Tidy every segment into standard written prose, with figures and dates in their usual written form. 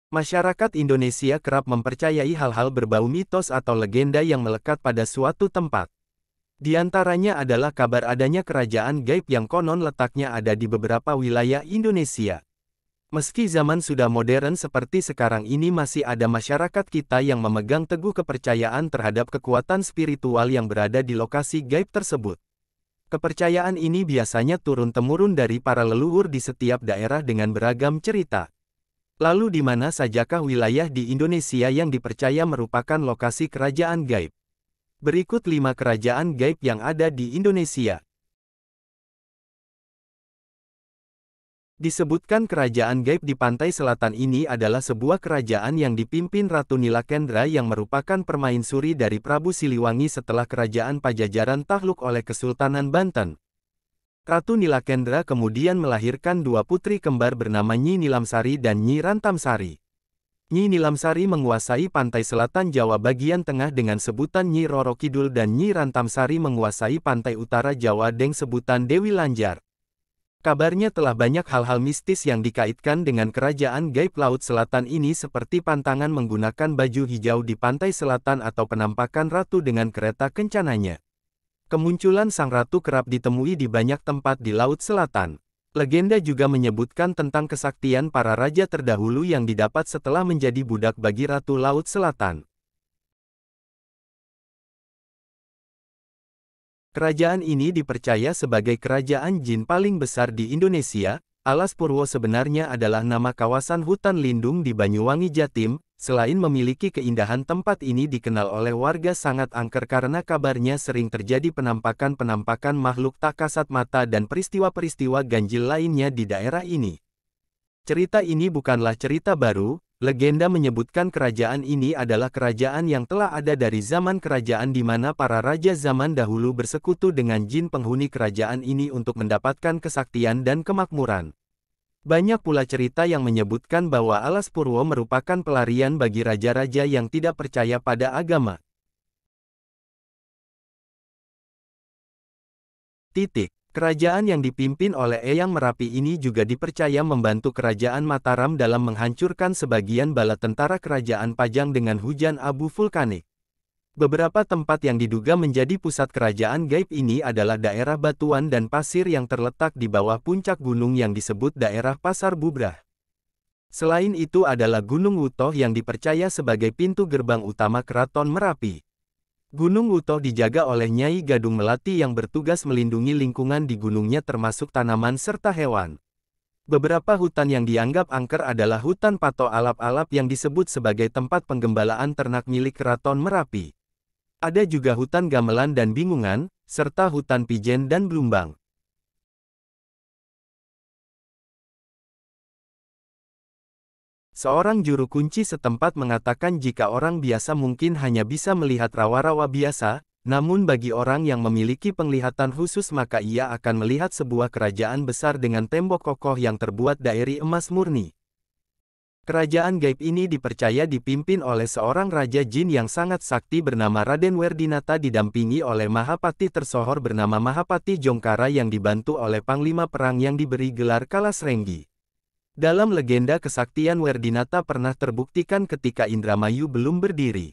Masyarakat Indonesia kerap mempercayai hal-hal berbau mitos atau legenda yang melekat pada suatu tempat. Di antaranya adalah kabar adanya kerajaan gaib yang konon letaknya ada di beberapa wilayah Indonesia. Meski zaman sudah modern seperti sekarang ini, masih ada masyarakat kita yang memegang teguh kepercayaan terhadap kekuatan spiritual yang berada di lokasi gaib tersebut. Kepercayaan ini biasanya turun-temurun dari para leluhur di setiap daerah dengan beragam cerita. Lalu di mana sajakah wilayah di Indonesia yang dipercaya merupakan lokasi kerajaan gaib? Berikut 5 kerajaan gaib yang ada di Indonesia. Disebutkan kerajaan gaib di pantai selatan ini adalah sebuah kerajaan yang dipimpin Ratu Nilakendra yang merupakan permaisuri dari Prabu Siliwangi setelah kerajaan Pajajaran takluk oleh Kesultanan Banten. Ratu Nilakendra kemudian melahirkan 2 putri kembar bernama Nyi Nilamsari dan Nyi Rantamsari. Nyi Nilamsari menguasai pantai selatan Jawa bagian tengah dengan sebutan Nyi Roro Kidul dan Nyi Rantamsari menguasai pantai utara Jawa dengan sebutan Dewi Lanjar. Kabarnya telah banyak hal-hal mistis yang dikaitkan dengan kerajaan gaib Laut Selatan ini, seperti pantangan menggunakan baju hijau di pantai selatan atau penampakan ratu dengan kereta kencananya. Kemunculan sang ratu kerap ditemui di banyak tempat di Laut Selatan. Legenda juga menyebutkan tentang kesaktian para raja terdahulu yang didapat setelah menjadi budak bagi Ratu Laut Selatan. Kerajaan ini dipercaya sebagai kerajaan jin paling besar di Indonesia. Alas Purwo sebenarnya adalah nama kawasan hutan lindung di Banyuwangi, Jatim. Selain memiliki keindahan, tempat ini dikenal oleh warga sangat angker karena kabarnya sering terjadi penampakan-penampakan makhluk tak kasat mata dan peristiwa-peristiwa ganjil lainnya di daerah ini. Cerita ini bukanlah cerita baru. Legenda menyebutkan kerajaan ini adalah kerajaan yang telah ada dari zaman kerajaan di mana para raja zaman dahulu bersekutu dengan jin penghuni kerajaan ini untuk mendapatkan kesaktian dan kemakmuran. Banyak pula cerita yang menyebutkan bahwa Alas Purwo merupakan pelarian bagi raja-raja yang tidak percaya pada agama. Kerajaan yang dipimpin oleh Eyang Merapi ini juga dipercaya membantu kerajaan Mataram dalam menghancurkan sebagian bala tentara kerajaan Pajang dengan hujan abu vulkanik. Beberapa tempat yang diduga menjadi pusat kerajaan gaib ini adalah daerah batuan dan pasir yang terletak di bawah puncak gunung yang disebut daerah Pasar Bubrah. Selain itu adalah Gunung Wutoh yang dipercaya sebagai pintu gerbang utama Keraton Merapi. Gunung Wutoh dijaga oleh Nyai Gadung Melati yang bertugas melindungi lingkungan di gunungnya termasuk tanaman serta hewan. Beberapa hutan yang dianggap angker adalah hutan Pato Alap-Alap yang disebut sebagai tempat penggembalaan ternak milik Keraton Merapi. Ada juga hutan Gamelan dan Bingungan, serta hutan Pijen dan Blumbang. Seorang juru kunci setempat mengatakan jika orang biasa mungkin hanya bisa melihat rawa-rawa biasa, namun bagi orang yang memiliki penglihatan khusus maka ia akan melihat sebuah kerajaan besar dengan tembok kokoh yang terbuat dari emas murni. Kerajaan gaib ini dipercaya dipimpin oleh seorang raja jin yang sangat sakti bernama Raden Werdinata didampingi oleh Mahapati tersohor bernama Mahapati Jongkara yang dibantu oleh panglima perang yang diberi gelar Kalasrenggi. Dalam legenda kesaktian Werdinata pernah terbuktikan ketika Indramayu belum berdiri.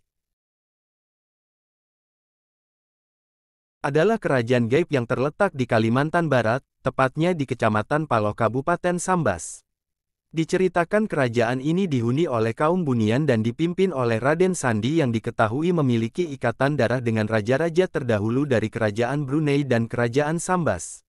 Adalah kerajaan gaib yang terletak di Kalimantan Barat, tepatnya di Kecamatan Paloh Kabupaten Sambas. Diceritakan kerajaan ini dihuni oleh kaum Bunian dan dipimpin oleh Raden Sandi yang diketahui memiliki ikatan darah dengan raja-raja terdahulu dari Kerajaan Brunei dan Kerajaan Sambas.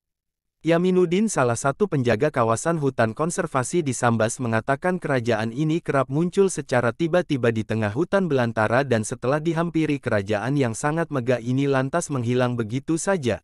Yaminuddin, salah satu penjaga kawasan hutan konservasi di Sambas, mengatakan kerajaan ini kerap muncul secara tiba-tiba di tengah hutan belantara dan setelah dihampiri kerajaan yang sangat megah ini lantas menghilang begitu saja.